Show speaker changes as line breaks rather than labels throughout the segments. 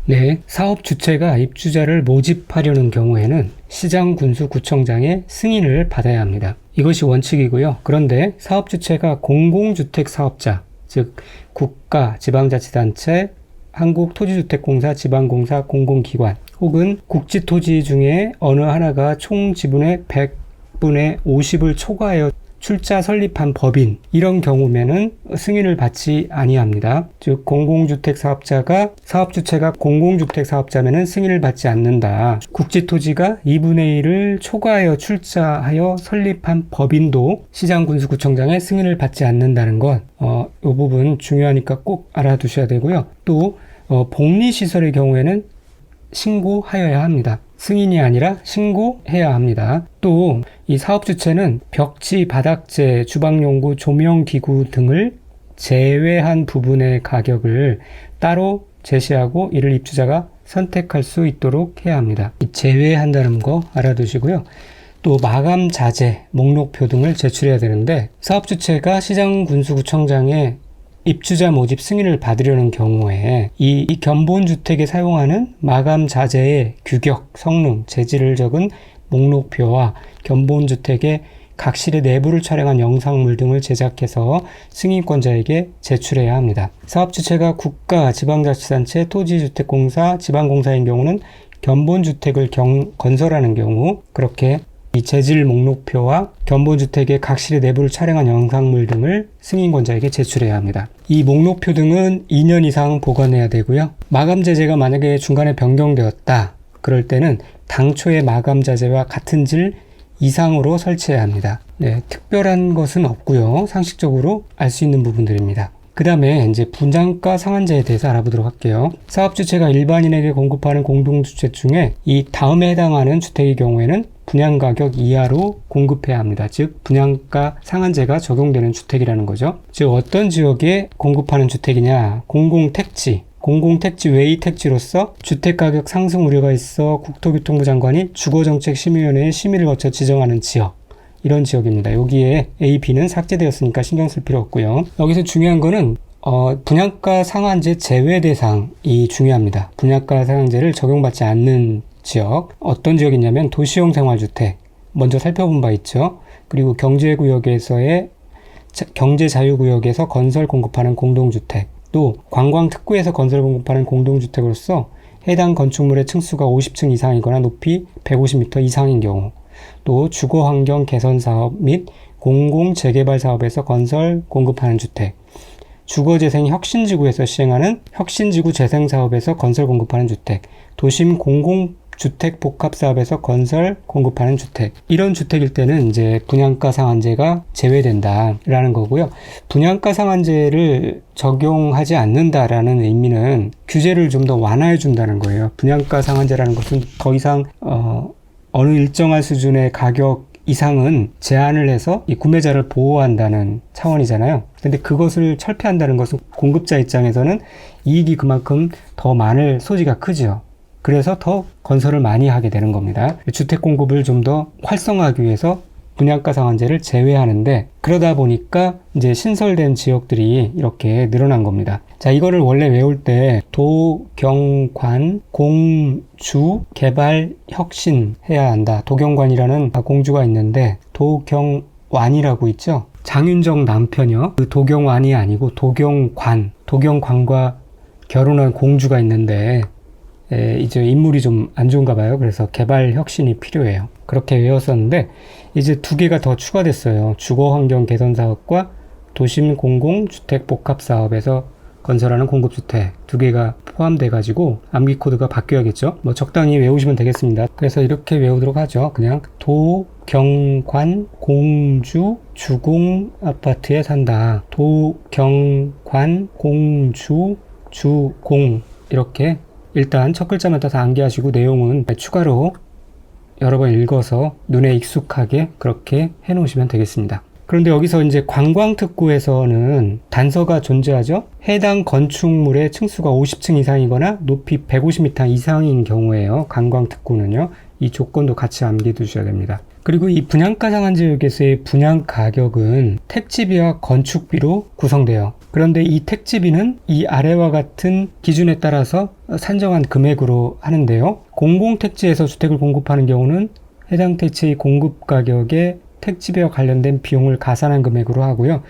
네, 사업 주체가 입주자를 모집하려는 경우에는 시장군수구청장의 승인을 받아야 합니다. 이것이 원칙이고요. 그런데 사업 주체가 공공주택 사업자, 즉 국가, 지방자치단체, 한국토지주택공사, 지방공사, 공공기관 혹은 국지토지 중에 어느 하나가 총 지분의 100분의 50을 초과하여 출자 설립한 법인, 이런 경우면은 승인을 받지 아니합니다. 즉 공공주택 사업자가 사업 주체가 공공주택 사업자면은 승인을 받지 않는다. 국지토지가 2분의 1을 초과하여 출자하여 설립한 법인도 시장군수구청장의 승인을 받지 않는다는 것, 이 부분 중요하니까 꼭 알아두셔야 되고요. 또 복리시설의 경우에는 신고하여야 합니다. 승인이 아니라 신고해야 합니다. 또 이 사업 주체는 벽지, 바닥재, 주방용구, 조명기구 등을 제외한 부분의 가격을 따로 제시하고 이를 입주자가 선택할 수 있도록 해야 합니다. 이 제외한다는 거 알아두시고요. 또 마감 자재, 목록표 등을 제출해야 되는데 사업 주체가 시장군수구청장의 입주자 모집 승인을 받으려는 경우에 이 견본주택에 사용하는 마감 자재의 규격, 성능, 재질을 적은 목록표와 견본주택의 각실의 내부를 촬영한 영상물 등을 제작해서 승인권자에게 제출해야 합니다. 사업 주체가 국가, 지방자치단체, 토지주택공사, 지방공사인 경우는 견본주택을 건설하는 경우 그렇게 이 재질 목록표와 견본주택의 각실의 내부를 촬영한 영상물 등을 승인권자에게 제출해야 합니다. 이 목록표 등은 2년 이상 보관해야 되고요. 마감 자재가 만약에 중간에 변경되었다. 그럴 때는 당초의 마감 자재와 같은 질 이상으로 설치해야 합니다. 네, 특별한 것은 없고요. 상식적으로 알 수 있는 부분들입니다. 그 다음에 이제 분양가 상한제에 대해서 알아보도록 할게요. 사업 주체가 일반인에게 공급하는 공동주택 중에 이 다음에 해당하는 주택의 경우에는 분양가격 이하로 공급해야 합니다. 즉 분양가 상한제가 적용되는 주택이라는 거죠. 즉 어떤 지역에 공급하는 주택이냐, 공공택지 외의 택지로서 주택가격 상승 우려가 있어 국토교통부 장관이 주거정책심의위원회의 심의를 거쳐 지정하는 지역, 이런 지역입니다. 여기에 A, B는 삭제되었으니까 신경 쓸 필요 없고요. 여기서 중요한 거는 분양가 상한제 제외 대상이 중요합니다. 분양가 상한제를 적용받지 않는 지역, 어떤 지역이냐면 도시형 생활주택, 먼저 살펴본 바 있죠. 그리고 경제구역에서의 경제자유구역에서 건설 공급하는 공동주택, 또 관광특구에서 건설 공급하는 공동주택으로서 해당 건축물의 층수가 50층 이상이거나 높이 150m 이상인 경우, 또 주거환경 개선사업 및 공공재개발사업에서 건설 공급하는 주택, 주거재생 혁신지구에서 시행하는 혁신지구 재생사업에서 건설 공급하는 주택, 도심 공공주택복합사업에서 건설 공급하는 주택, 이런 주택일 때는 이제 분양가 상한제가 제외된다라는 거고요. 분양가 상한제를 적용하지 않는다라는 의미는 규제를 좀 더 완화해 준다는 거예요. 분양가 상한제라는 것은 더 이상 어느 일정한 수준의 가격 이상은 제한을 해서 이 구매자를 보호한다는 차원이잖아요. 근데 그것을 철폐한다는 것은 공급자 입장에서는 이익이 그만큼 더 많을 소지가 크죠. 그래서 더 건설을 많이 하게 되는 겁니다. 주택 공급을 좀 더 활성화하기 위해서 분양가 상한제를 제외하는데, 그러다 보니까 이제 신설된 지역들이 이렇게 늘어난 겁니다. 자, 이거를 원래 외울 때 도경관 공주 개발 혁신 해야 한다. 도경관이라는 공주가 있는데 도경완이라고 있죠. 장윤정 남편이요. 그 도경완이 아니고 도경관과 결혼한 공주가 있는데 이제 인물이 좀 안 좋은가 봐요. 그래서 개발 혁신이 필요해요. 그렇게 외웠었는데 이제 두 개가 더 추가됐어요. 주거환경 개선사업과 도심 공공주택복합사업에서 건설하는 공급주택, 두 개가 포함돼 가지고 암기 코드가 바뀌어야겠죠. 뭐 적당히 외우시면 되겠습니다. 그래서 이렇게 외우도록 하죠. 그냥 도경관 공주 주공 아파트에 산다. 도경관 공주 주공, 이렇게 일단 첫 글자만 다 암기하시고 내용은 추가로 여러 번 읽어서 눈에 익숙하게 그렇게 해 놓으시면 되겠습니다. 그런데 여기서 이제 관광특구에서는 단서가 존재하죠. 해당 건축물의 층수가 50층 이상이거나 높이 150m 이상인 경우에요. 관광특구는요. 이 조건도 같이 암기해 두셔야 됩니다. 그리고 이 분양가 상한제역에서의 분양 가격은 택지비와 건축비로 구성돼요. 그런데 이 택지비는 이 아래와 같은 기준에 따라서 산정한 금액으로 하는데요. 공공택지에서 주택을 공급하는 경우는 해당 택지의 공급 가격에 택지비와 관련된 비용을 가산한 금액으로 하고요.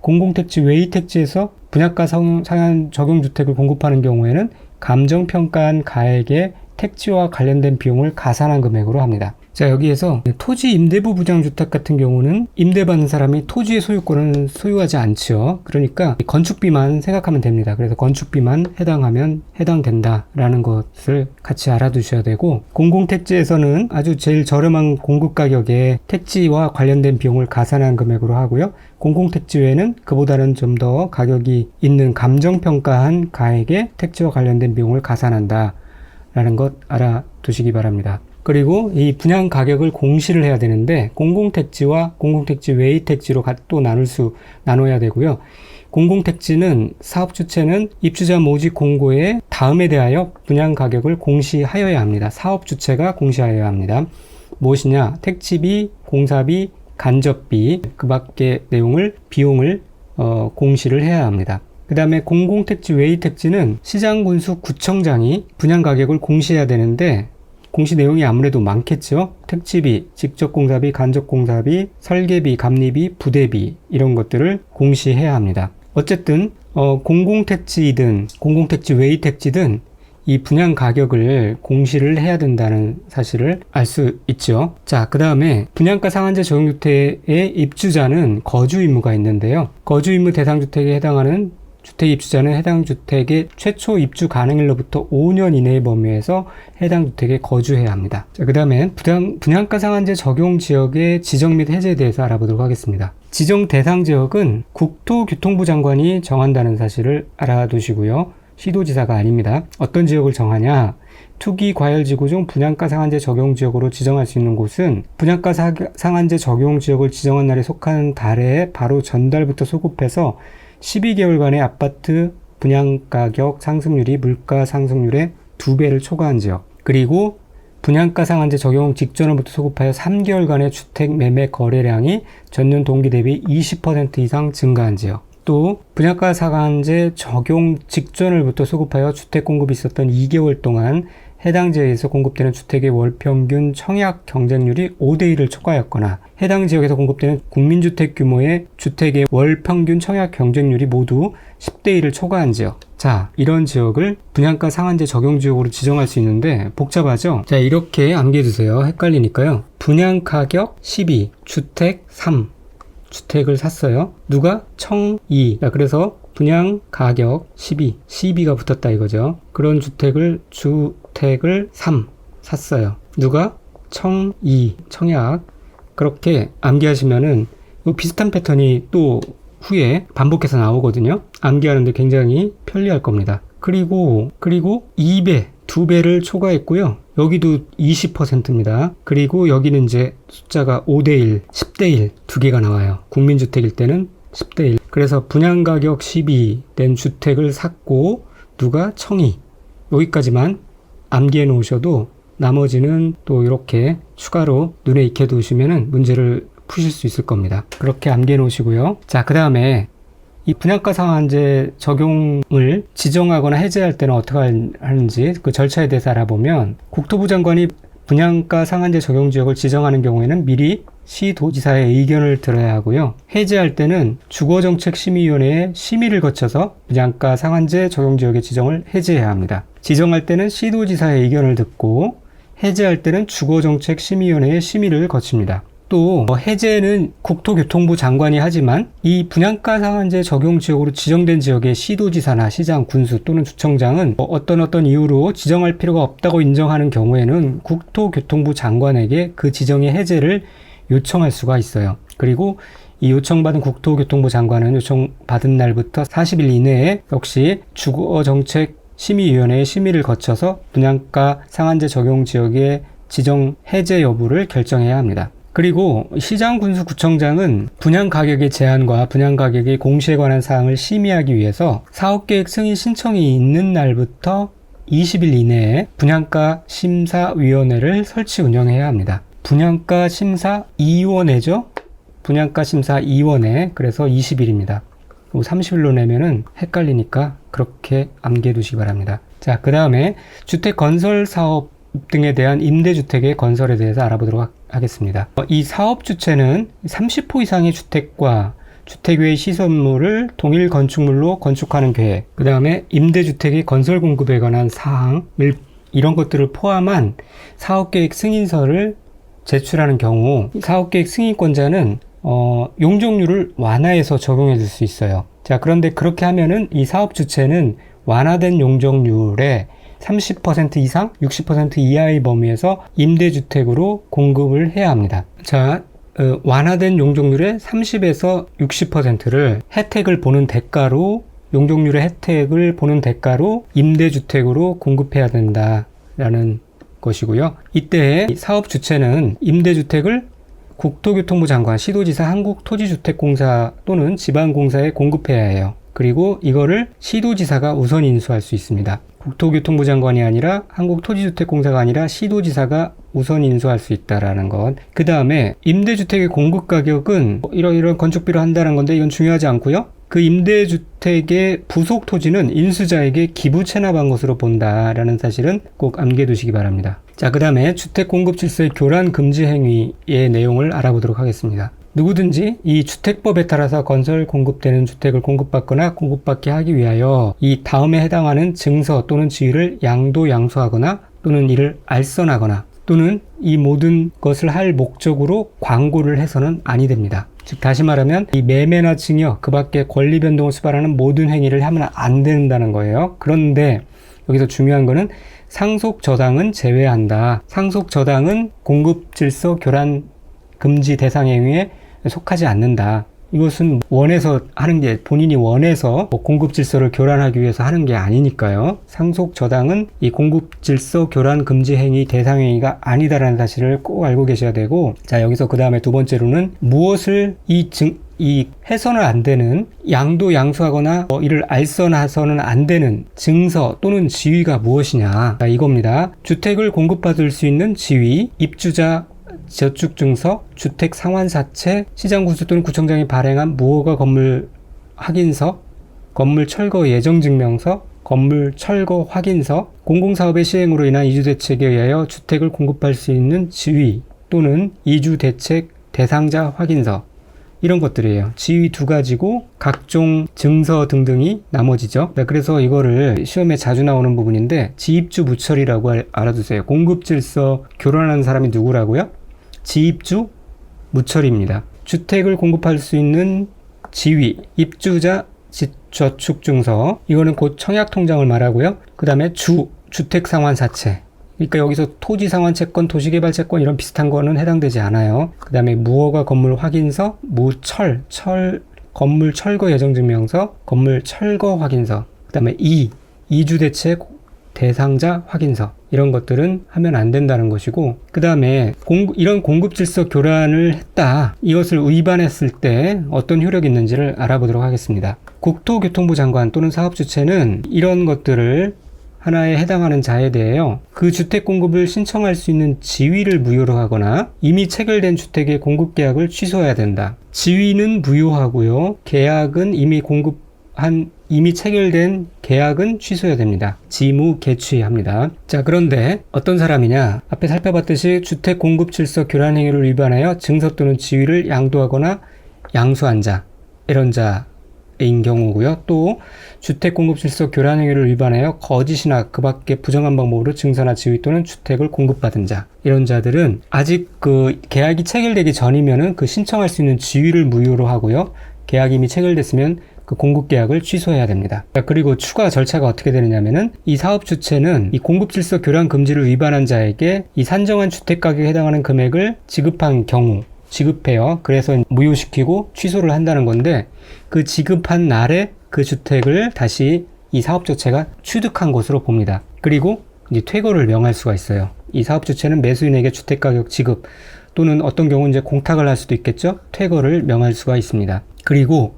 공공택지 외의 택지에서 분양가 상한 적용주택을 공급하는 경우에는 감정평가한 가액에 택지와 관련된 비용을 가산한 금액으로 합니다. 자, 여기에서 토지 임대부 부장주택 같은 경우는 임대받는 사람이 토지의 소유권은 소유하지 않죠. 그러니까 건축비만 생각하면 됩니다. 그래서 건축비만 해당된다라는 것을 같이 알아두셔야 되고, 공공택지에서는 아주 제일 저렴한 공급 가격에 택지와 관련된 비용을 가산한 금액으로 하고요. 공공택지 외에는 그보다는 좀 더 가격이 있는 감정평가한 가액에 택지와 관련된 비용을 가산한다 라는 것 알아두시기 바랍니다. 그리고 이 분양 가격을 공시를 해야 되는데, 공공택지와 공공택지 외의 택지로 또 나눠야 되고요. 공공택지는 사업주체는 입주자 모집 공고의 다음에 대하여 분양 가격을 공시하여야 합니다. 사업주체가 공시하여야 합니다. 무엇이냐? 택지비, 공사비, 간접비, 그 밖의 비용을 공시를 해야 합니다. 그 다음에 공공택지 외의 택지는 시장군수구청장이 분양 가격을 공시해야 되는데, 공시 내용이 아무래도 많겠죠. 택지비, 직접공사비, 간접공사비, 설계비, 감리비, 부대비 이런 것들을 공시해야 합니다. 어쨌든 공공택지이든 공공택지 외의 택지든 이 분양 가격을 공시를 해야 된다는 사실을 알 수 있죠. 자, 그 다음에 분양가 상한제 적용주택의 입주자는 거주 의무가 있는데요. 거주 의무 대상 주택에 해당하는 주택 입주자는 해당 주택의 최초 입주 가능일로부터 5년 이내의 범위에서 해당 주택에 거주해야 합니다. 자, 그 다음에 분양가 상한제 적용 지역의 지정 및 해제에 대해서 알아보도록 하겠습니다. 지정 대상 지역은 국토교통부 장관이 정한다는 사실을 알아두시고요. 시도지사가 아닙니다. 어떤 지역을 정하냐? 투기과열지구 중 분양가 상한제 적용 지역으로 지정할 수 있는 곳은 분양가 상한제 적용 지역을 지정한 날에 속하는 달에 바로 전달부터 소급해서 12개월간의 아파트 분양가격 상승률이 물가 상승률의 2배를 초과한 지역, 그리고 분양가 상한제 적용 직전부터 소급하여 3개월간의 주택 매매 거래량이 전년 동기 대비 20% 이상 증가한 지역, 또 분양가 상한제 적용 직전부터 소급하여 주택 공급이 있었던 2개월 동안 해당 지역에서 공급되는 주택의 월평균 청약 경쟁률이 5대1을 초과하였거나 해당 지역에서 공급되는 국민주택 규모의 주택의 월평균 청약 경쟁률이 모두 10대1을 초과한 지역. 자, 이런 지역을 분양가 상한제 적용 지역으로 지정할 수 있는데 복잡하죠? 자, 이렇게 암기해 두세요. 헷갈리니까요. 분양가격 12, 주택 3. 주택을 샀어요. 누가? 청2. 자, 그래서 분양 가격 12가 붙었다 이거죠. 그런 주택을 3 샀어요. 누가? 청2, 청약. 그렇게 암기하시면은 비슷한 패턴이 또 후에 반복해서 나오거든요. 암기하는데 굉장히 편리할 겁니다. 그리고 2배를 초과했고요. 여기도 20%입니다. 그리고 여기는 이제 숫자가 5대1, 10대1 두 개가 나와요. 국민주택일 때는 10대1. 그래서 분양가격 12 된 주택을 샀고 누가? 청2. 여기까지만 암기해 놓으셔도 나머지는 또 이렇게 추가로 눈에 익혀 두시면은 문제를 푸실 수 있을 겁니다. 그렇게 암기해 놓으시고요. 자, 그 다음에 이 분양가 상한제 적용을 지정하거나 해제할 때는 어떻게 하는지 그 절차에 대해서 알아보면, 국토부 장관이 분양가 상한제 적용 지역을 지정하는 경우에는 미리 시도지사의 의견을 들어야 하고요. 해제할 때는 주거정책심의위원회의 심의를 거쳐서 분양가 상한제 적용 지역의 지정을 해제해야 합니다. 지정할 때는 시도지사의 의견을 듣고, 해제할 때는 주거정책심의위원회의 심의를 거칩니다. 또 해제는 국토교통부 장관이 하지만 이 분양가 상한제 적용 지역으로 지정된 지역의 시도지사나 시장, 군수 또는 주청장은 어떤 이유로 지정할 필요가 없다고 인정하는 경우에는 국토교통부 장관에게 그 지정의 해제를 요청할 수가 있어요. 그리고 이 요청받은 국토교통부 장관은 요청받은 날부터 40일 이내에 역시 주거정책심의위원회의 심의를 거쳐서 분양가 상한제 적용 지역의 지정 해제 여부를 결정해야 합니다. 그리고 시장군수구청장은 분양가격의 제한과 분양가격의 공시에 관한 사항을 심의하기 위해서 사업계획 승인 신청이 있는 날부터 20일 이내에 분양가 심사위원회를 설치 운영해야 합니다. 분양가 심사위원회죠? 분양가 심사위원회, 그래서 20일입니다. 30일로 내면은 헷갈리니까 그렇게 암기해 두시기 바랍니다. 자, 그 다음에 주택 건설 사업 등에 대한 임대주택의 건설에 대해서 알아보도록 하겠습니다. 이 사업 주체는 30호 이상의 주택과 주택 외의 시설물을 동일 건축물로 건축하는 계획, 그 다음에 임대주택의 건설 공급에 관한 사항, 이런 것들을 포함한 사업계획 승인서를 제출하는 경우 사업계획 승인권자는 용적률을 완화해서 적용해 줄 수 있어요. 자, 그런데 그렇게 하면은 이 사업 주체는 완화된 용적률의 30% 이상, 60% 이하의 범위에서 임대주택으로 공급을 해야 합니다. 자, 완화된 용적률의 30에서 60%를 혜택을 보는 대가로, 용적률의 혜택을 보는 대가로 임대주택으로 공급해야 된다라는 것이고요. 이때 사업 주체는 임대주택을 국토교통부 장관, 시도지사, 한국토지주택공사 또는 지방공사에 공급해야 해요. 그리고 이거를 시도지사가 우선 인수할 수 있습니다. 국토교통부 장관이 아니라 한국토지주택공사가 아니라 시도지사가 우선 인수할 수 있다라는 것. 그 다음에 임대주택의 공급 가격은 이런 건축비로 한다는 건데 이건 중요하지 않고요. 그 임대주택의 부속 토지는 인수자에게 기부 체납한 것으로 본다라는 사실은 꼭 암기해 두시기 바랍니다. 자, 그 다음에 주택 공급 질서의 교란 금지 행위의 내용을 알아보도록 하겠습니다. 누구든지 이 주택법에 따라서 건설 공급되는 주택을 공급받거나 공급받게 하기 위하여 이 다음에 해당하는 증서 또는 지위를 양도양수하거나 또는 이를 알선하거나 또는 이 모든 것을 할 목적으로 광고를 해서는 아니 됩니다. 즉 다시 말하면 이 매매나 증여 그 밖에 권리 변동을 수반하는 모든 행위를 하면 안 된다는 거예요. 그런데 여기서 중요한 거는 상속 저당은 제외한다. 상속 저당은 공급 질서 교란 금지 대상 행위에 속하지 않는다. 이것은 원해서 하는 게, 본인이 원해서 공급 질서를 교란하기 위해서 하는 게 아니니까요. 상속 저당은 이 공급 질서 교란 금지 행위 대상 행위가 아니다라는 사실을 꼭 알고 계셔야 되고, 자, 여기서 그 다음에 두 번째로는 무엇을 이 해서는 안 되는, 양도 양수하거나 이를 알선해서는 안 되는 증서 또는 지위가 무엇이냐, 자, 이겁니다. 주택을 공급받을 수 있는 지위, 입주자 저축증서, 주택 상환사채, 시장군수 또는 구청장이 발행한 무허가 건물 확인서, 건물 철거 예정증명서, 건물 철거 확인서, 공공사업의 시행으로 인한 이주대책에 의하여 주택을 공급할 수 있는 지위 또는 이주대책 대상자 확인서, 이런 것들이에요. 지위 두 가지고 각종 증서 등등이 나머지죠. 네, 그래서 이거를 시험에 자주 나오는 부분인데 지입주 무철이라고 알아두세요. 공급질서 교란하는 사람이 누구라고요? 지입주 무철입니다. 주택을 공급할 수 있는 지위, 입주자 저축증서, 이거는 곧 청약통장을 말하고요. 그 다음에 주택상환사채, 그러니까 여기서 토지상환채권, 도시개발채권 이런 비슷한 거는 해당되지 않아요. 그 다음에 무허가 건물 확인서, 건물 철거 예정증명서, 건물 철거 확인서, 그 다음에 이주대책 대상자 확인서, 이런 것들은 하면 안 된다는 것이고, 그 다음에 이런 공급질서 교란을 했다, 이것을 위반했을 때 어떤 효력이 있는지를 알아보도록 하겠습니다. 국토교통부 장관 또는 사업주체는 이런 것들을 하나에 해당하는 자에 대해요, 그 주택 공급을 신청할 수 있는 지위를 무효로 하거나 이미 체결된 주택의 공급 계약을 취소해야 된다. 지위는 무효하고요, 계약은 이미 체결된 계약은 취소해야 됩니다. 지무 개취합니다. 자, 그런데 어떤 사람이냐, 앞에 살펴봤듯이 주택 공급 질서 교란 행위를 위반하여 증서 또는 지위를 양도하거나 양수한 자, 이런 자인 경우고요. 또 주택 공급 질서 교란 행위를 위반하여 거짓이나 그 밖에 부정한 방법으로 증서나 지위 또는 주택을 공급받은 자, 이런 자들은 아직 그 계약이 체결되기 전이면은 그 신청할 수 있는 지위를 무효로 하고요, 계약이 이미 체결됐으면 그 공급 계약을 취소해야 됩니다. 그리고 추가 절차가 어떻게 되느냐면은 이 사업 주체는 이 공급 질서 교란 금지를 위반한 자에게 이 산정한 주택 가격에 해당하는 금액을 지급한 경우 지급해요. 그래서 무효시키고 취소를 한다는 건데, 그 지급한 날에 그 주택을 다시 이 사업 주체가 취득한 것으로 봅니다. 그리고 이제 퇴거를 명할 수가 있어요. 이 사업 주체는 매수인에게 주택 가격 지급 또는 어떤 경우 이제 공탁을 할 수도 있겠죠. 퇴거를 명할 수가 있습니다. 그리고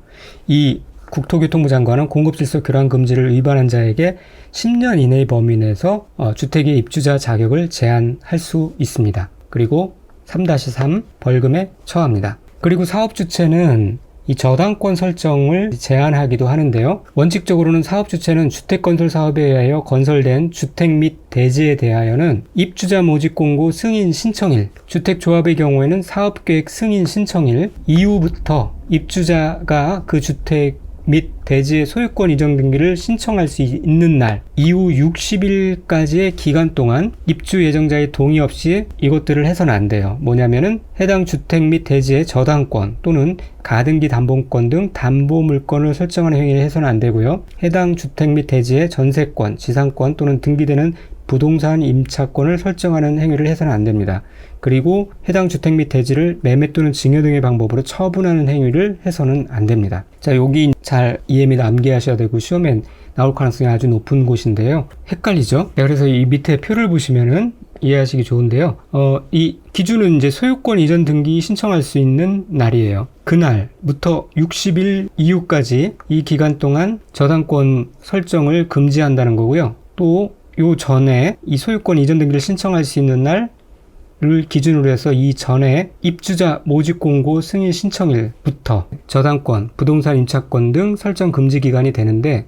이 국토교통부 장관은 공급질서 교란 금지를 위반한 자에게 10년 이내의 범위 내에서 주택의 입주자 자격을 제한할 수 있습니다. 그리고 3-3 벌금에 처합니다. 그리고 사업 주체는 이 저당권 설정을 제한하기도 하는데요. 원칙적으로는 사업주체는 주택건설사업에 의하여 건설된 주택 및 대지에 대하여는 입주자 모집 공고 승인 신청일, 주택조합의 경우에는 사업계획 승인 신청일 이후부터 입주자가 그 주택 및 대지의 소유권 이전 등기를 신청할 수 있는 날 이후 60일까지의 기간 동안 입주 예정자의 동의 없이 이것들을 해서는 안 돼요. 뭐냐면은 해당 주택 및 대지의 저당권 또는 가등기 담보권 등 담보 물건을 설정하는 행위를 해서는 안 되고요. 해당 주택 및 대지의 전세권, 지상권 또는 등기되는 부동산 임차권을 설정하는 행위를 해서는 안 됩니다. 그리고 해당 주택 및 대지를 매매 또는 증여 등의 방법으로 처분하는 행위를 해서는 안 됩니다. 자, 여기 잘 이해 및 암기하셔야 되고 시험에 나올 가능성이 아주 높은 곳인데요. 헷갈리죠? 네, 그래서 이 밑에 표를 보시면은 이해하시기 좋은데요. 이 기준은 이제 소유권 이전 등기 신청할 수 있는 날이에요. 그날부터 60일 이후까지 이 기간 동안 저당권 설정을 금지한다는 거고요. 또 요 전에 이 소유권 이전 등기를 신청할 수 있는 날을 기준으로 해서 이 전에 입주자 모집 공고 승인 신청일부터 저당권, 부동산 임차권 등 설정 금지 기간이 되는데,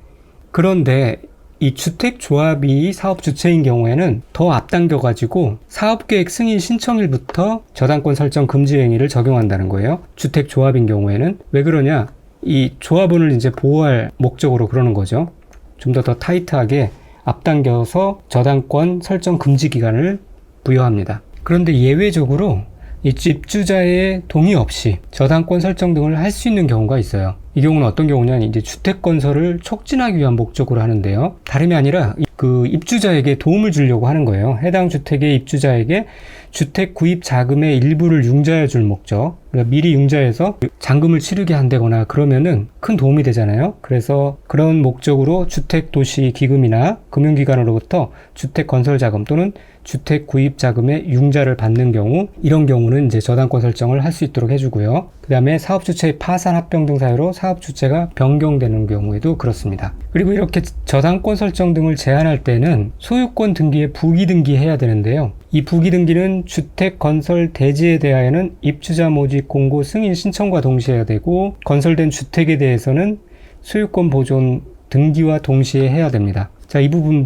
그런데 이 주택조합이 사업 주체인 경우에는 더 앞당겨 가지고 사업계획 승인 신청일부터 저당권 설정 금지 행위를 적용한다는 거예요. 주택조합인 경우에는. 왜 그러냐? 이 조합원을 이제 보호할 목적으로 그러는 거죠. 좀 더 타이트하게 앞당겨서 저당권 설정 금지 기간을 부여합니다. 그런데 예외적으로 이 입주자의 동의 없이 저당권 설정 등을 할 수 있는 경우가 있어요. 이 경우는 어떤 경우냐면 이제 주택 건설을 촉진하기 위한 목적으로 하는데요. 다름이 아니라 그 입주자에게 도움을 주려고 하는 거예요. 해당 주택의 입주자에게 주택 구입 자금의 일부를 융자해 줄 목적. 그러니까 미리 융자해서 잔금을 치르게 한다거나 그러면은 큰 도움이 되잖아요. 그래서 그런 목적으로 주택도시기금이나 금융기관으로부터 주택 건설 자금 또는 주택 구입 자금의 융자를 받는 경우, 이런 경우는 이제 저당권 설정을 할 수 있도록 해주고요. 그 다음에 사업주체의 파산, 합병 등 사유로 사업주체가 변경되는 경우에도 그렇습니다. 그리고 이렇게 저당권 설정 등을 제한할 때는 소유권 등기에 부기 등기해야 되는데요. 이 부기 등기는 주택 건설 대지에 대하여는 입주자 모집 공고 승인 신청과 동시에 해야 되고, 건설된 주택에 대해서는 소유권 보존 등기와 동시에 해야 됩니다. 자, 이 부분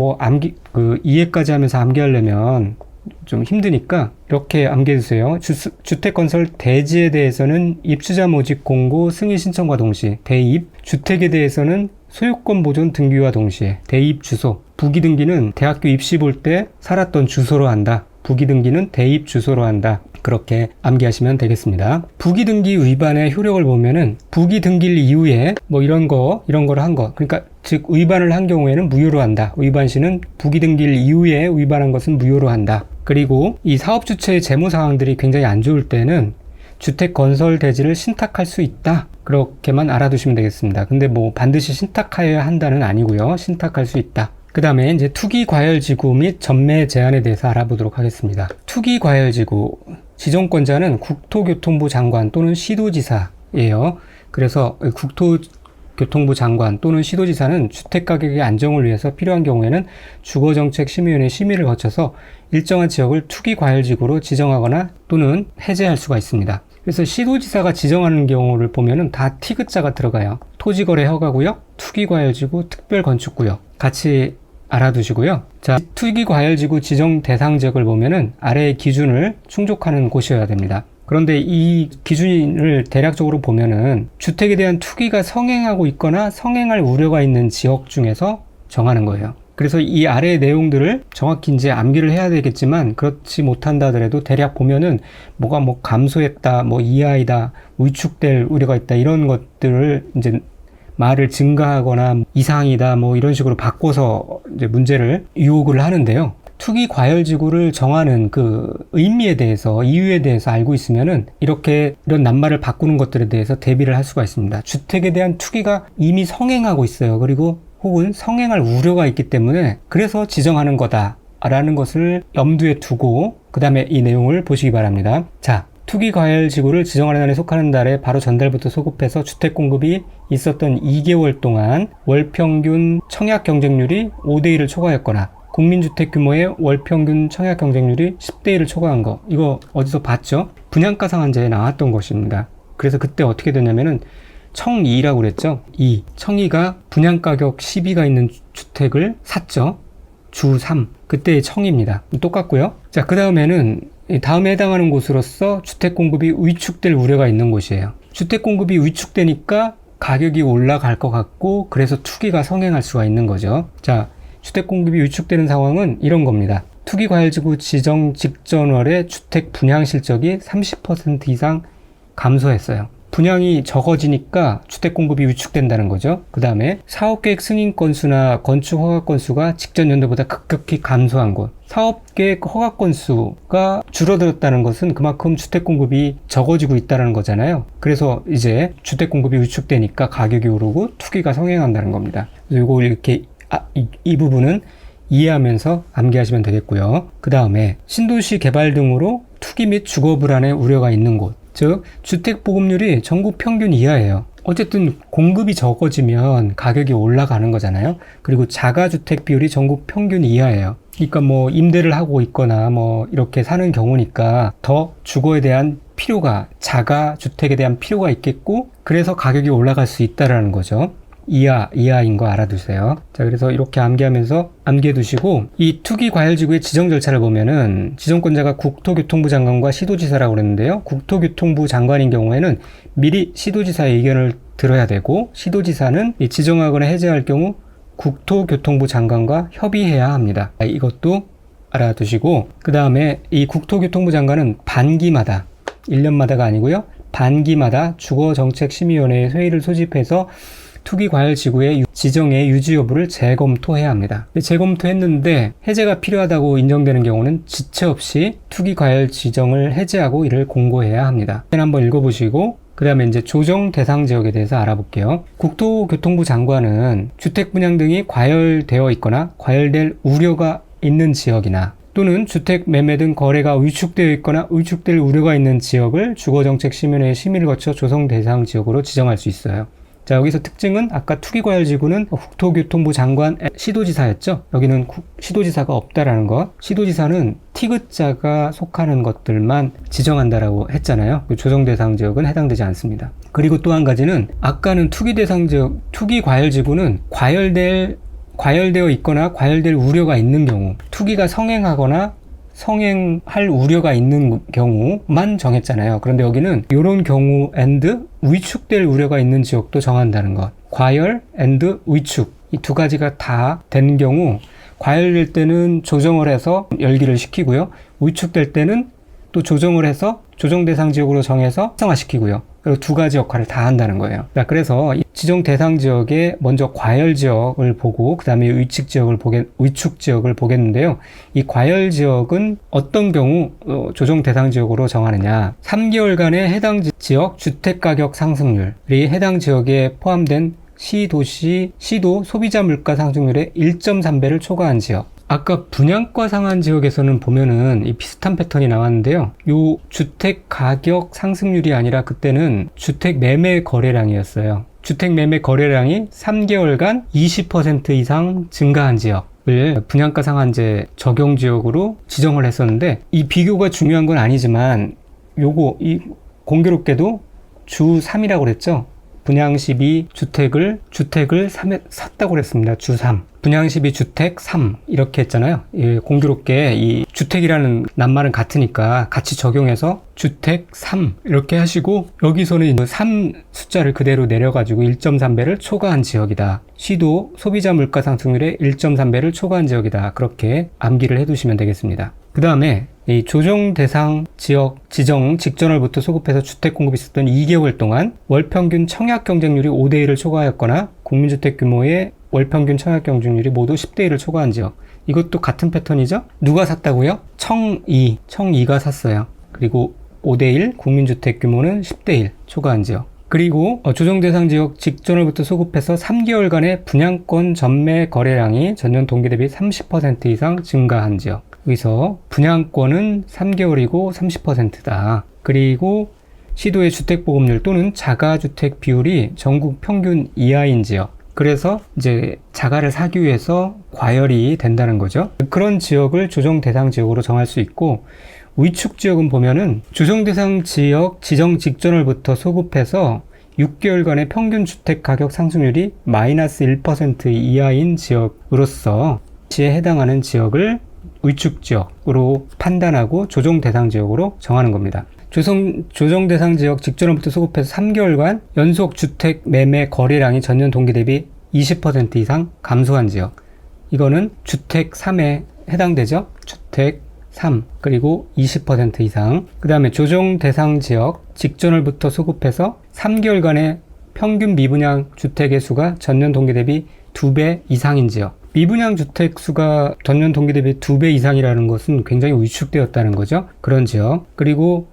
이해까지 하면서 암기하려면 좀 힘드니까 이렇게 암기해주세요. 주택 건설 대지에 대해서는 입주자 모집 공고 승인 신청과 동시에 대입, 주택에 대해서는 소유권 보존 등기와 동시에 대입 주소, 부기 등기는 대학교 입시 볼 때 살았던 주소로 한다. 부기 등기는 대입 주소로 한다. 그렇게 암기하시면 되겠습니다. 부기 등기 위반의 효력을 보면은 부기 등기일 이후에 이런 거를 한 거. 그러니까 즉 위반을 한 경우에는 무효로 한다. 위반 시는 부기 등기일 이후에 위반한 것은 무효로 한다. 그리고 이 사업 주체의 재무 상황들이 굉장히 안 좋을 때는 주택 건설 대지를 신탁할 수 있다. 그렇게만 알아두시면 되겠습니다. 근데 반드시 신탁해야 한다는 아니고요. 신탁할 수 있다. 그 다음에 이제 투기과열지구 및 전매 제한에 대해서 알아보도록 하겠습니다. 투기과열지구 지정권자는 국토교통부 장관 또는 시도지사예요. 그래서 국토교통부 장관 또는 시도지사는 주택가격의 안정을 위해서 필요한 경우에는 주거정책심의위원회 심의를 거쳐서 일정한 지역을 투기과열지구로 지정하거나 또는 해제할 수가 있습니다. 그래서 시도지사가 지정하는 경우를 보면은 다 티귿자가 들어가요. 토지거래 허가구역, 투기과열지구, 특별건축구역 같이 알아두시고요. 자, 투기과열지구 지정 대상 지역을 보면은 아래의 기준을 충족하는 곳이어야 됩니다. 그런데 이 기준을 대략적으로 보면은 주택에 대한 투기가 성행하고 있거나 성행할 우려가 있는 지역 중에서 정하는 거예요. 그래서 이 아래의 내용들을 정확히 이제 암기를 해야 되겠지만, 그렇지 못한다 하더라도 대략 보면은 뭐가 감소했다, 이하이다, 위축될 우려가 있다, 이런 것들을 이제 말을 증가하거나 이상이다, 이런 식으로 바꿔서 이제 문제를 유혹을 하는데요. 투기 과열지구를 정하는 그 의미에 대해서, 이유에 대해서 알고 있으면은 이런 낱말을 바꾸는 것들에 대해서 대비를 할 수가 있습니다. 주택에 대한 투기가 이미 성행하고 있어요. 그리고 혹은 성행할 우려가 있기 때문에 그래서 지정하는 거다 라는 것을 염두에 두고 그 다음에 이 내용을 보시기 바랍니다. 자, 투기과열지구를 지정하는 날에 속하는 달에 바로 전달부터 소급해서 주택 공급이 있었던 2개월 동안 월평균 청약 경쟁률이 5대1을 초과했거나 국민주택 규모의 월평균 청약 경쟁률이 10대1을 초과한 거, 이거 어디서 봤죠? 분양가 상한제에 나왔던 것입니다. 그래서 그때 어떻게 되냐면은 청이라고 그랬죠. 청이가 분양가격 12가 있는 주택을 샀죠. 주 3. 그때의 청입니다. 똑같고요. 자, 그 다음에는 다음에 해당하는 곳으로서 주택 공급이 위축될 우려가 있는 곳이에요. 주택 공급이 위축되니까 가격이 올라갈 것 같고 그래서 투기가 성행할 수가 있는 거죠. 자, 주택 공급이 위축되는 상황은 이런 겁니다. 투기과열지구 지정 직전월에 주택 분양 실적이 30% 이상 감소했어요. 분양이 적어지니까 주택 공급이 위축된다는 거죠. 그 다음에 사업계획 승인 건수나 건축 허가 건수가 직전 연도보다 급격히 감소한 곳. 사업계획 허가 건수가 줄어들었다는 것은 그만큼 주택 공급이 적어지고 있다는 거잖아요. 그래서 이제 주택 공급이 위축되니까 가격이 오르고 투기가 성행한다는 겁니다. 그래서 이거 이렇게 이 부분은 이해하면서 암기하시면 되겠고요. 그 다음에 신도시 개발 등으로 투기 및 주거 불안의 우려가 있는 곳. 즉 주택 보급률이 전국 평균 이하예요. 어쨌든 공급이 적어지면 가격이 올라가는 거잖아요. 그리고 자가주택 비율이 전국 평균 이하예요. 그러니까 뭐 임대를 하고 있거나 뭐 이렇게 사는 경우니까 더 주거에 대한 필요가, 자가주택에 대한 필요가 있겠고 그래서 가격이 올라갈 수 있다라는 거죠. 이하인 거 알아두세요. 자, 그래서 이렇게 암기하면서 암기해 두시고, 이 투기과열지구의 지정 절차를 보면은 지정권자가 국토교통부 장관과 시도지사라고 그랬는데요. 국토교통부 장관인 경우에는 미리 시도지사의 의견을 들어야 되고, 시도지사는 이 지정하거나 해제할 경우 국토교통부 장관과 협의해야 합니다. 이것도 알아두시고, 그 다음에 이 국토교통부 장관은 반기마다, 1년마다가 아니고요, 반기마다 주거정책심의위원회의 회의를 소집해서 투기과열지구의 지정의 유지 여부를 재검토해야 합니다. 재검토했는데 해제가 필요하다고 인정되는 경우는 지체 없이 투기과열 지정을 해제하고 이를 공고해야 합니다. 한번 읽어보시고 그 다음에 이제 조정 대상 지역에 대해서 알아볼게요. 국토교통부 장관은 주택 분양 등이 과열되어 있거나 과열될 우려가 있는 지역이나 또는 주택 매매 등 거래가 위축되어 있거나 위축될 우려가 있는 지역을 주거정책심의회의 심의를 거쳐 조정 대상 지역으로 지정할 수 있어요. 자, 여기서 특징은 아까 투기과열지구는 국토교통부 장관 시도지사였죠. 여기는 시도지사가 없다라는 것. 시도지사는 티귿자가 속하는 것들만 지정한다라고 했잖아요. 조정 대상 지역은 해당되지 않습니다. 그리고 또 한 가지는 아까는 투기 대상 지역, 투기과열지구는 과열되어 있거나 과열될 우려가 있는 경우, 투기가 성행하거나 성행할 우려가 있는 경우만 정했잖아요. 그런데 여기는 이런 경우 앤드 위축될 우려가 있는 지역도 정한다는 것. 과열 앤드 위축, 이 두 가지가 다 된 경우 과열될 때는 조정을 해서 열기를 식히고요. 위축될 때는 또 조정을 해서 조정 대상 지역으로 정해서 활성화시키고요. 그리고 두 가지 역할을 다 한다는 거예요. 자, 그래서 이 지정 대상 지역에 먼저 과열 지역을 보고 그 다음에 위축 지역을 보겠는데요. 이 과열 지역은 어떤 경우 조정 대상 지역으로 정하느냐. 3개월간의 해당 지역 주택가격 상승률이 해당 지역에 포함된 시도 소비자 물가 상승률의 1.3배를 초과한 지역. 아까 분양가 상한 지역에서는 보면은 이 비슷한 패턴이 나왔는데요. 요 주택 가격 상승률이 아니라 그때는 주택 매매 거래량이었어요. 주택 매매 거래량이 3개월간 20% 이상 증가한 지역을 분양가 상한제 적용 지역으로 지정을 했었는데 이 비교가 중요한 건 아니지만 이 공교롭게도 주 3이라고 그랬죠. 분양 시비 주택을 샀다고 그랬습니다. 주 3. 분양 시비 주택 3 이렇게 했잖아요. 예, 공교롭게 이 주택이라는 낱말은 같으니까 같이 적용해서 주택 3 이렇게 하시고 여기서는 3 숫자를 그대로 내려가지고 1.3배를 초과한 지역이다. 시도 소비자 물가 상승률의 1.3배를 초과한 지역이다. 그렇게 암기를 해두시면 되겠습니다. 그 다음에 이 조정 대상 지역 지정 직전월부터 소급해서 주택 공급이 있었던 2개월 동안 월평균 청약 경쟁률이 5대1을 초과하였거나 국민주택 규모의 월평균 청약 경쟁률이 모두 10대1을 초과한 지역. 이것도 같은 패턴이죠? 누가 샀다고요? 청이가 샀어요. 그리고 5대1 국민주택 규모는 10대1 초과한 지역. 그리고 조정 대상 지역 직전월부터 소급해서 3개월간의 분양권 전매 거래량이 전년 동기 대비 30% 이상 증가한 지역. 여기서 분양권은 3개월이고 30%다. 그리고 시도의 주택보급률 또는 자가주택 비율이 전국 평균 이하인 지역. 그래서 이제 자가를 사기 위해서 과열이 된다는 거죠. 그런 지역을 조정 대상 지역으로 정할 수 있고 위축 지역은 보면은 조정 대상 지역 지정 직전월부터 소급해서 6개월간의 평균 주택 가격 상승률이 마이너스 1% 이하인 지역으로서 시에 해당하는 지역을 위축 지역으로 판단하고 조정 대상 지역으로 정하는 겁니다. 조정 대상 지역 직전부터 소급해서 3개월간 연속 주택 매매 거래량이 전년 동기 대비 20% 이상 감소한 지역. 이거는 주택 3에 해당되죠. 주택 3 그리고 20% 이상. 그 다음에 조정 대상 지역 직전월부터 소급해서 3개월간의 평균 미분양 주택의 수가 전년 동기 대비 2배 이상인 지역. 미분양 주택 수가 전년 동기 대비 2배 이상이라는 것은 굉장히 위축되었다는 거죠. 그런 지역. 그리고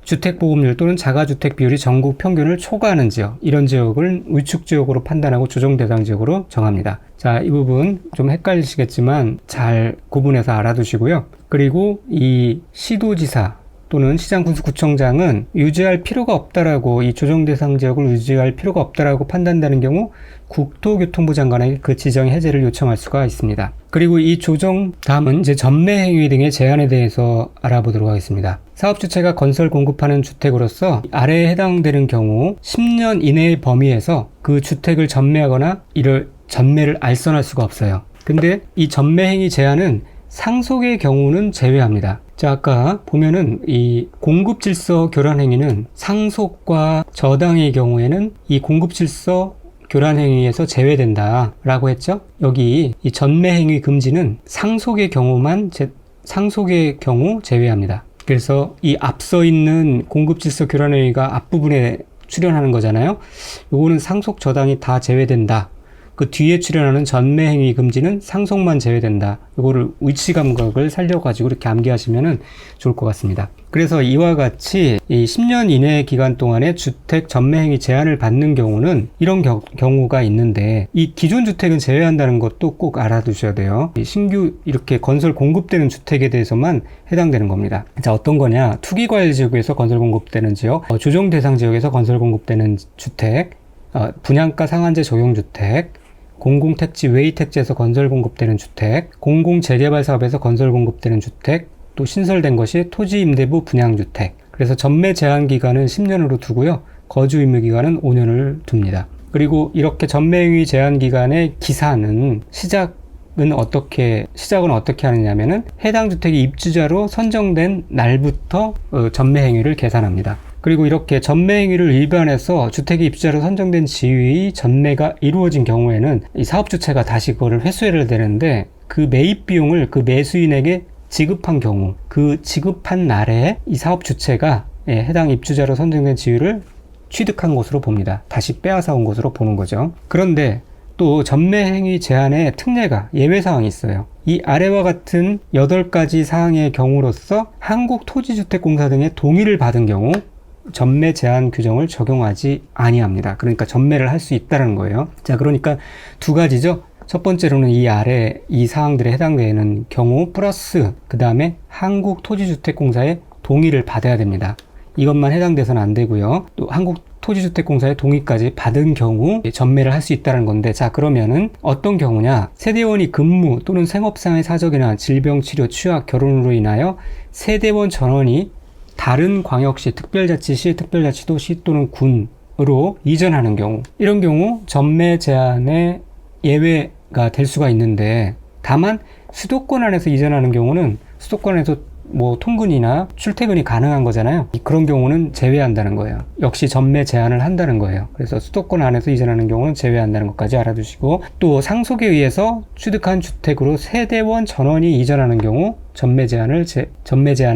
주택 보급률 또는 자가주택 비율이 전국 평균을 초과하는 지역, 이런 지역을 위축 지역으로 판단하고 조정 대상 지역으로 정합니다. 자, 이 부분 좀 헷갈리시겠지만 잘 구분해서 알아두시고요. 그리고 이 시도지사 또는 시장군수구청장은 유지할 필요가 없다라고, 이 조정 대상 지역을 유지할 필요가 없다라고 판단되는 경우 국토교통부 장관에게 그 지정 해제를 요청할 수가 있습니다. 그리고 이 다음은 이제 전매행위 등의 제한에 대해서 알아보도록 하겠습니다. 사업주체가 건설 공급하는 주택으로서 아래에 해당되는 경우 10년 이내의 범위에서 그 주택을 전매하거나 이를 전매를 알선할 수가 없어요. 근데 이 전매행위 제한은 상속의 경우는 제외합니다. 자, 아까 보면은 이 공급질서 교란행위는 상속과 저당의 경우에는 이 공급질서 교란행위에서 제외된다 라고 했죠. 여기 이 전매행위 금지는 상속의 경우 제외합니다. 그래서 이 앞서 있는 공급질서 교란행위가 앞부분에 출현하는 거잖아요. 요거는 상속 저당이 다 제외된다. 그 뒤에 출현하는 전매행위 금지는 상속만 제외된다. 이거를 위치 감각을 살려가지고 이렇게 암기하시면 좋을 것 같습니다. 그래서 이와 같이 이 10년 이내 기간 동안에 주택 전매행위 제한을 받는 경우는 이런 경우가 있는데, 이 기존 주택은 제외한다는 것도 꼭 알아두셔야 돼요. 신규 이렇게 건설 공급되는 주택에 대해서만 해당되는 겁니다. 자, 어떤 거냐? 투기과열 지역에서 건설 공급되는 지역, 조정 대상 지역에서 건설 공급되는 주택, 분양가 상한제 적용주택, 공공택지 외의택지에서 건설 공급되는 주택, 공공재개발 사업에서 건설 공급되는 주택, 또 신설된 것이 토지임대부 분양주택. 그래서 전매 제한 기간은 10년으로 두고요. 거주 의무 기간은 5년을 둡니다. 그리고 이렇게 전매행위 제한 기간의 기산은 시작은 어떻게 하느냐면은 해당 주택이 입주자로 선정된 날부터 전매행위를 계산합니다. 그리고 이렇게 전매행위를 위반해서 주택이 입주자로 선정된 지위의 전매가 이루어진 경우에는 이 사업주체가 다시 그거를 회수해야 되는데, 그 매입 비용을 그 매수인에게 지급한 경우, 그 지급한 날에 이 사업주체가 해당 입주자로 선정된 지위를 취득한 것으로 봅니다. 다시 빼앗아 온 것으로 보는 거죠. 그런데 또 전매행위 제한에 특례가, 예외사항이 있어요. 이 아래와 같은 8가지 사항의 경우로서 한국토지주택공사 등의 동의를 받은 경우 전매 제한 규정을 적용하지 아니합니다. 그러니까 전매를 할 수 있다는 거예요. 자, 그러니까 두 가지죠. 첫 번째로는 이 아래 이 사항들에 해당되는 경우 플러스 그 다음에 한국토지주택공사의 동의를 받아야 됩니다. 이것만 해당돼서는 안 되고요. 또 한국토지주택공사의 동의까지 받은 경우 전매를 할 수 있다는 건데, 자, 그러면은 어떤 경우냐? 세대원이 근무 또는 생업상의 사적이나 질병, 치료, 취약, 결혼으로 인하여 세대원 전원이 다른 광역시, 특별자치시, 특별자치도시 또는 군으로 이전하는 경우, 이런 경우 전매 제한의 예외가 될 수가 있는데, 다만 수도권 안에서 이전하는 경우는 수도권에서 통근이나 출퇴근이 가능한 거잖아요. 그런 경우는 제외한다는 거예요. 역시 전매 제한을 한다는 거예요. 그래서 수도권 안에서 이전하는 경우는 제외한다는 것까지 알아두시고, 또 상속에 의해서 취득한 주택으로 세대원 전원이 이전하는 경우 전매 제한을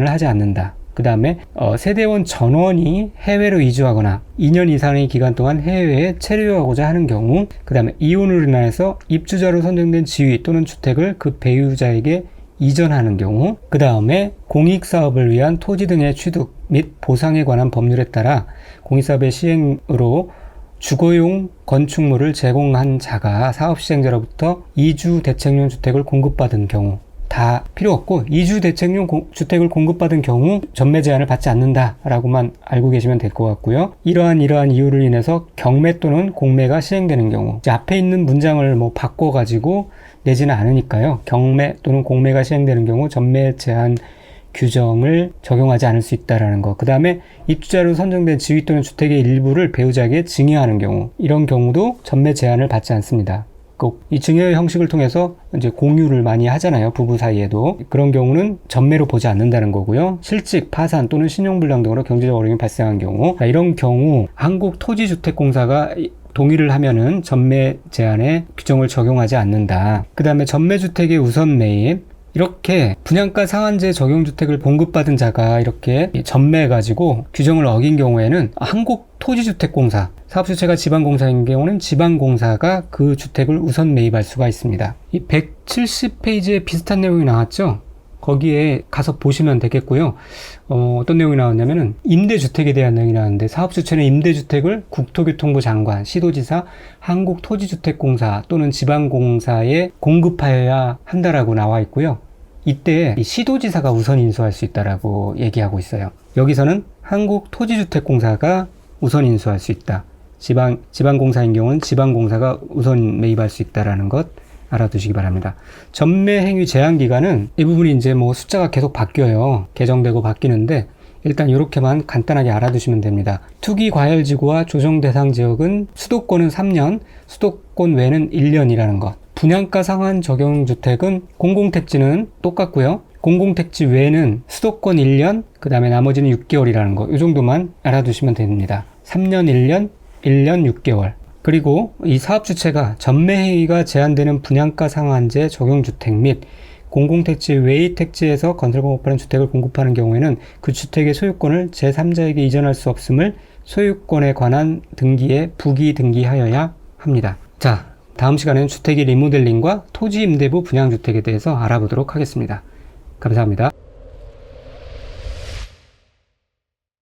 하지 않는다. 그 다음에 세대원 전원이 해외로 이주하거나 2년 이상의 기간 동안 해외에 체류하고자 하는 경우, 그 다음에 이혼으로 인해서 입주자로 선정된 지위 또는 주택을 그 배우자에게 이전하는 경우, 그 다음에 공익사업을 위한 토지 등의 취득 및 보상에 관한 법률에 따라 공익사업의 시행으로 주거용 건축물을 제공한 자가 사업시행자로부터 이주 대책용 주택을 공급받은 경우, 다 필요 없고 이주 대책용 주택을 공급받은 경우 전매 제한을 받지 않는다라고만 알고 계시면 될 것 같고요. 이러한 이유를 인해서 경매 또는 공매가 시행되는 경우, 이제 앞에 있는 문장을 바꿔가지고 내지는 않으니까요. 경매 또는 공매가 시행되는 경우 전매 제한 규정을 적용하지 않을 수 있다라는 거. 그 다음에 입주자로 선정된 지위 또는 주택의 일부를 배우자에게 증여하는 경우, 이런 경우도 전매 제한을 받지 않습니다. 꼭 이 증여 형식을 통해서 이제 공유를 많이 하잖아요. 부부 사이에도. 그런 경우는 전매로 보지 않는다는 거고요. 실직, 파산 또는 신용불량 등으로 경제적 어려움이 발생한 경우, 이런 경우 한국토지주택공사가 동의를 하면은 전매 제한에 규정을 적용하지 않는다. 그 다음에 전매주택의 우선 매입, 이렇게 분양가 상한제 적용주택을 공급받은 자가 이렇게 전매해가지고 규정을 어긴 경우에는 한국토지주택공사, 사업주체가 지방공사인 경우는 지방공사가 그 주택을 우선 매입할 수가 있습니다. 이 170페이지에 비슷한 내용이 나왔죠? 거기에 가서 보시면 되겠고요. 어떤 내용이 나왔냐면은 임대주택에 대한 내용이 나왔는데, 사업주체는 임대주택을 국토교통부 장관, 시도지사, 한국토지주택공사 또는 지방공사에 공급하여야 한다라고 나와 있고요. 이때 이 시도지사가 우선 인수할 수 있다라고 얘기하고 있어요. 여기서는 한국토지주택공사가 우선 인수할 수 있다. 지방공사인 경우는 지방공사가 우선 매입할 수 있다라는 것 알아두시기 바랍니다. 전매 행위 제한 기간은 이 부분이 이제 뭐 숫자가 계속 바뀌어요. 개정되고 바뀌는데 일단 이렇게만 간단하게 알아두시면 됩니다. 투기 과열지구와 조정 대상 지역은 수도권은 3년, 수도권 외는 1년이라는 것. 분양가 상한 적용 주택은 공공택지는 똑같고요. 공공택지 외는 수도권 1년, 그 다음에 나머지는 6개월이라는 거. 이 정도만 알아두시면 됩니다. 3년 1년, 1년 6개월. 그리고 이 사업주체가 전매행위가 제한되는 분양가 상한제 적용주택 및 공공택지 외의 택지에서 건설 공급하는 주택을 공급하는 경우에는 그 주택의 소유권을 제3자에게 이전할 수 없음을 소유권에 관한 등기에 부기 등기하여야 합니다. 자, 다음 시간에는 주택의 리모델링과 토지 임대부 분양주택에 대해서 알아보도록 하겠습니다. 감사합니다.